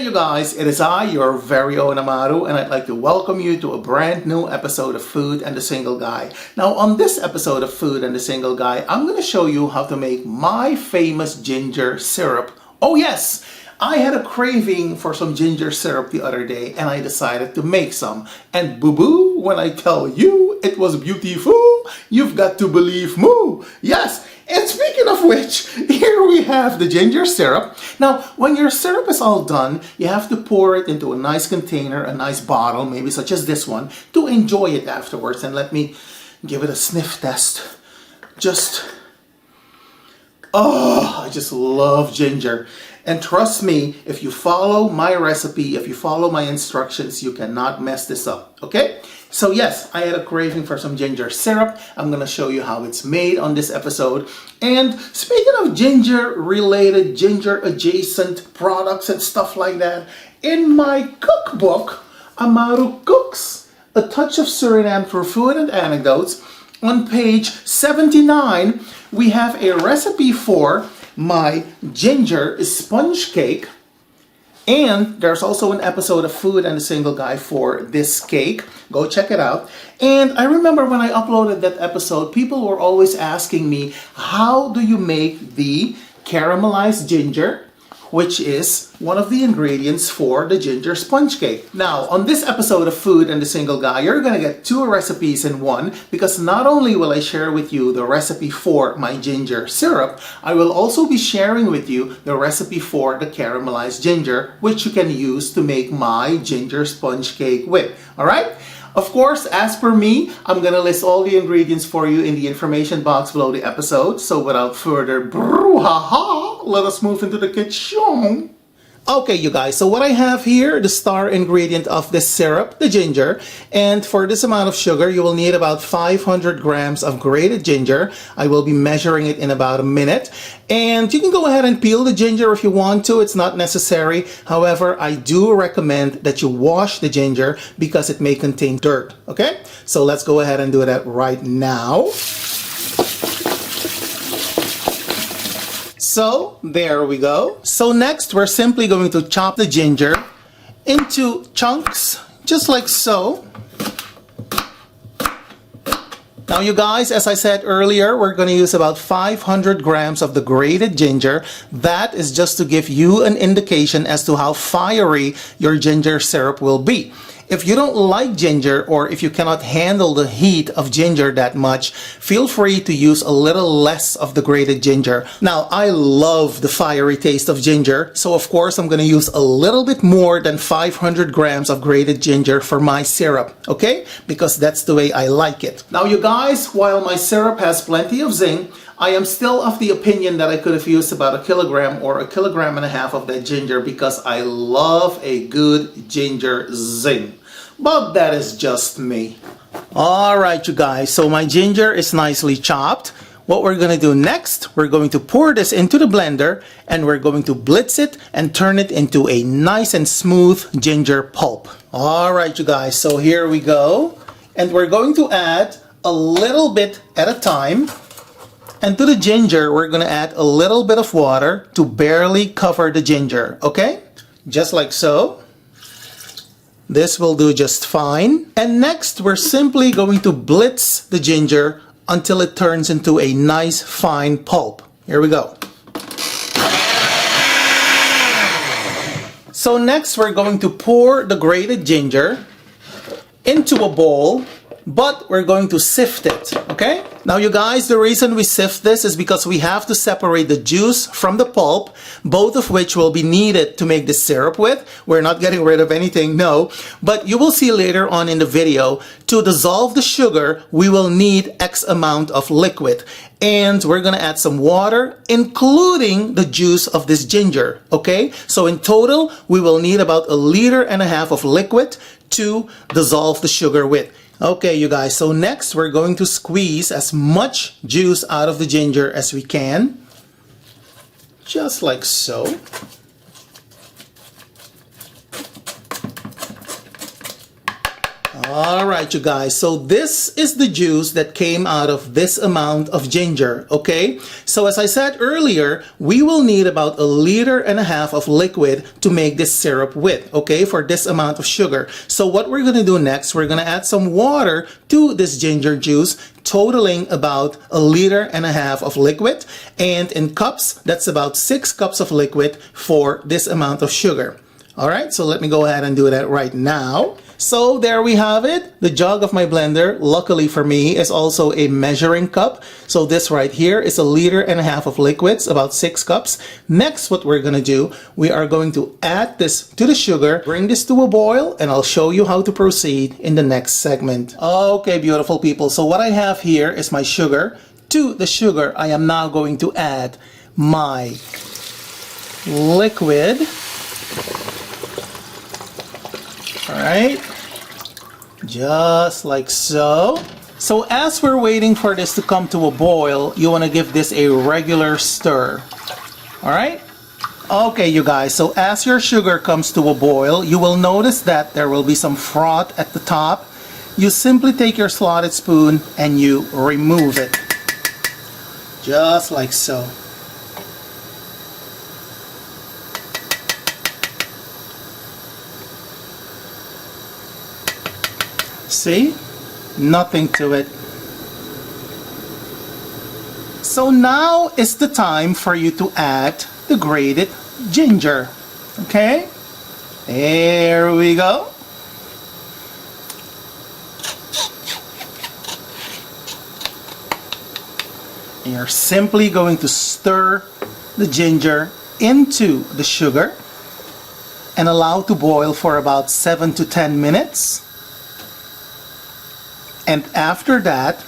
you guys, it is I, your very own Amaru, and I'd like to welcome you to a brand new episode of Food and the Single Guy. Now, on this episode of Food and the Single Guy, I'm going to show you how to make my famous ginger syrup. Oh yes! I had a craving for some ginger syrup the other day and I decided to make some. And boo-boo, when I tell you it was beautiful, you've got to believe moo. Yes, and speaking of which, here we have the ginger syrup. Now, when your syrup is all done, you have to pour it into a nice container, a nice bottle, maybe such as this one, to enjoy it afterwards. And let me give it a sniff test. I just love ginger. And trust me, if you follow my recipe, if you follow my instructions, you cannot mess this up, okay? So yes, I had a craving for some ginger syrup. I'm gonna show you how it's made on this episode. And speaking of ginger-related, ginger-adjacent products and stuff like that, in my cookbook, Amaru Cooks, A Touch of Suriname for Food and Anecdotes, on page 79, we have a recipe for my ginger sponge cake, and there's also an episode of Food and the Single Guy for this cake. Go check it out. And I remember when I uploaded that episode, people were always asking me, how do you make the caramelized ginger, which is one of the ingredients for the ginger sponge cake. Now, on this episode of Food and the Single Guy, you're gonna get two recipes in one, because not only will I share with you the recipe for my ginger syrup, I will also be sharing with you the recipe for the caramelized ginger, which you can use to make my ginger sponge cake with, all right? Of course, as per me, I'm gonna list all the ingredients for you in the information box below the episode. So without further brouhaha, let us move into the kitchen. Okay, you guys, so what I have here, the star ingredient of this syrup, the ginger. And for this amount of sugar, you will need about 500 grams of grated ginger. I will be measuring it in about a minute. And you can go ahead and peel the ginger if you want to. It's not necessary. However, I do recommend that you wash the ginger because it may contain dirt, okay? So let's go ahead and do that right now. So there we go. So next we're simply going to chop the ginger into chunks, just like so. Now you guys, as I said earlier, we're going to use about 500 grams of the grated ginger. That is just to give you an indication as to how fiery your ginger syrup will be. If you don't like ginger, or if you cannot handle the heat of ginger that much, feel free to use a little less of the grated ginger. Now, I love the fiery taste of ginger, so of course I'm going to use a little bit more than 500 grams of grated ginger for my syrup, okay? Because that's the way I like it. Now, you guys, while my syrup has plenty of zing, I am still of the opinion that I could have used about 1 kilogram or 1.5 kilograms of that ginger, because I love a good ginger zing. But that is just me. Alright, you guys, so my ginger is nicely chopped. What we're going to do next, we're going to pour this into the blender and we're going to blitz it and turn it into a nice and smooth ginger pulp. Alright, you guys, so here we go. And we're going to add a little bit at a time. And to the ginger, we're going to add a little bit of water to barely cover the ginger, okay? Just like so. This will do just fine. And next, we're simply going to blitz the ginger until it turns into a nice fine pulp. Here we go. So next, we're going to pour the grated ginger into a bowl, but we're going to sift it, okay? Now you guys, the reason we sift this is because we have to separate the juice from the pulp, both of which will be needed to make this syrup with. We're not getting rid of anything, no. But you will see later on in the video, to dissolve the sugar, we will need X amount of liquid. And we're gonna add some water, including the juice of this ginger, okay? So in total, we will need about 1.5 liters of liquid to dissolve the sugar with. Okay, you guys, so next we're going to squeeze as much juice out of the ginger as we can. Just like so. All right, you guys, so this is the juice that came out of this amount of ginger, okay? So as I said earlier, we will need about 1.5 liters of liquid to make this syrup with, okay, for this amount of sugar. So what we're gonna do next, we're gonna add some water to this ginger juice, totaling about 1.5 liters of liquid, and in cups, that's about 6 cups of liquid for this amount of sugar. All right, so let me go ahead and do that right now. So there we have it. The jug of my blender, luckily for me, is also a measuring cup. So this right here is 1.5 liters of liquids, about 6 cups. Next, what we're gonna do, we are going to add this to the sugar, bring this to a boil, and I'll show you how to proceed in the next segment. Okay, beautiful people. So what I have here is my sugar. To the sugar, I am now going to add my liquid. All right, just like so. So as we're waiting for this to come to a boil, you want to give this a regular stir. All right. Okay, you guys, so as your sugar comes to a boil, you will notice that there will be some froth at the top. You simply take your slotted spoon and you remove it. Just like so. See? Nothing to it. So now is the time for you to add the grated ginger. Okay? There we go. You're simply going to stir the ginger into the sugar and allow to boil for about 7 to 10 minutes. And after that,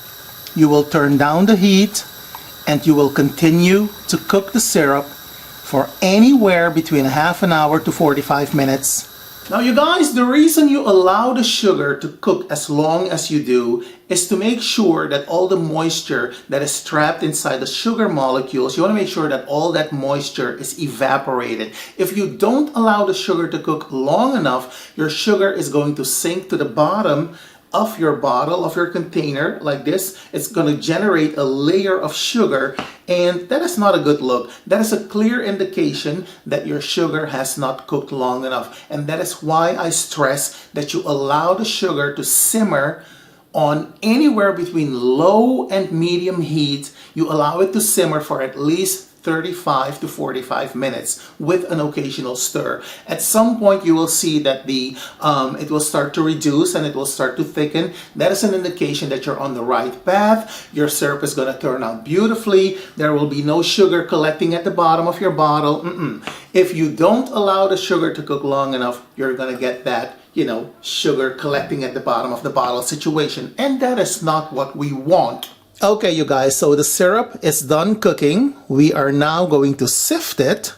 you will turn down the heat and you will continue to cook the syrup for anywhere between half an hour to 45 minutes. Now you guys, the reason you allow the sugar to cook as long as you do is to make sure that all the moisture that is trapped inside the sugar molecules, you want to make sure that all that moisture is evaporated. If you don't allow the sugar to cook long enough, your sugar is going to sink to the bottom of your bottle, of your container, like this. It's going to generate a layer of sugar, and that is not a good look. That is a clear indication that your sugar has not cooked long enough, and that is why I stress that you allow the sugar to simmer on anywhere between low and medium heat. You allow it to simmer for at least 35 to 45 minutes with an occasional stir. At some point you will see that it will start to reduce and it will start to thicken. That is an indication that you're on the right path. Your syrup is going to turn out beautifully. There will be no sugar collecting at the bottom of your bottle. If you don't allow the sugar to cook long enough, you're going to get that, sugar collecting at the bottom of the bottle situation, and that is not what we want. Okay, you guys, so the syrup is done cooking. We are now going to sift it,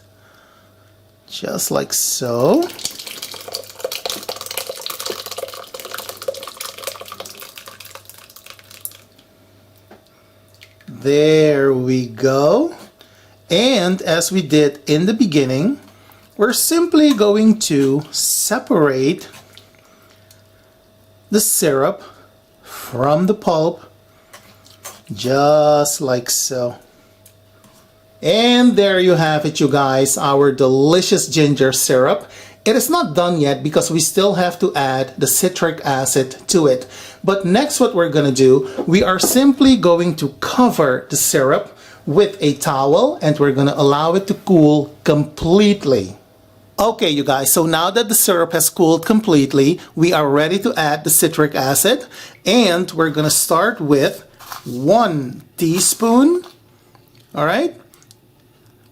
just like so. There we go. And as we did in the beginning, we're simply going to separate the syrup from the pulp, just like so. And there you have it, you guys, our delicious ginger syrup. It is not done yet because we still have to add the citric acid to it. But next, what we're gonna do, we are simply going to cover the syrup with a towel and we're gonna allow it to cool completely. Okay, you guys, so now that the syrup has cooled completely, we are ready to add the citric acid, and we're gonna start with 1 teaspoon, all right,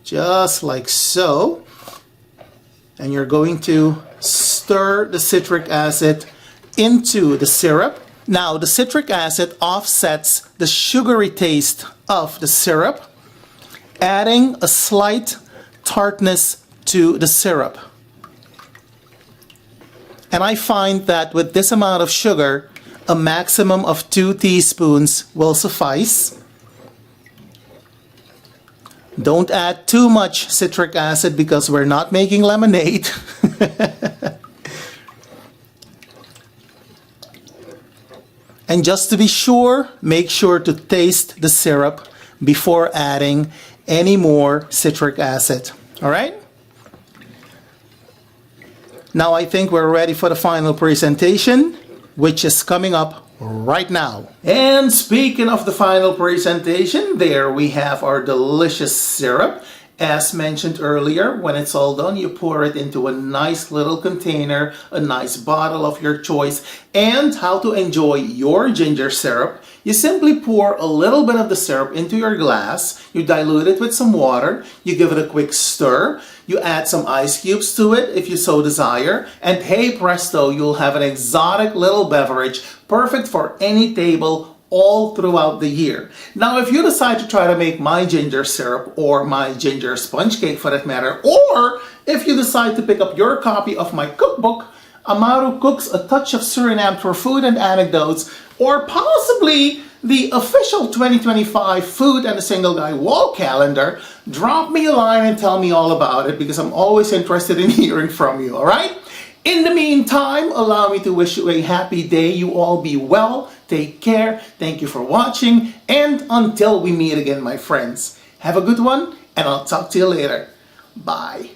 just like so, and you're going to stir the citric acid into the syrup. Now, the citric acid offsets the sugary taste of the syrup, adding a slight tartness to the syrup. And I find that with this amount of sugar, a maximum of 2 teaspoons will suffice. Don't add too much citric acid because we're not making lemonade. And just to be sure, make sure to taste the syrup before adding any more citric acid. All right? Now I think we're ready for the final presentation, which is coming up right now. And speaking of the final presentation, there we have our delicious syrup. As mentioned earlier, when it's all done, you pour it into a nice little container, a nice bottle of your choice. And how to enjoy your ginger syrup: you simply pour a little bit of the syrup into your glass, you dilute it with some water, you give it a quick stir, you add some ice cubes to it if you so desire, and hey presto, you'll have an exotic little beverage perfect for any table all throughout the year. Now, if you decide to try to make my ginger syrup, or my ginger sponge cake for that matter, or if you decide to pick up your copy of my cookbook, AMARU Cooks: A Touch of Suriname Through Food and Anecdotes, or possibly the official 2025 Food and a Single Guy wall calendar, drop me a line and tell me all about it, because I'm always interested in hearing from you, all right? In the meantime, allow me to wish you a happy day. You all be well. Take care. Thank you for watching. And until we meet again, my friends, have a good one, and I'll talk to you later. Bye.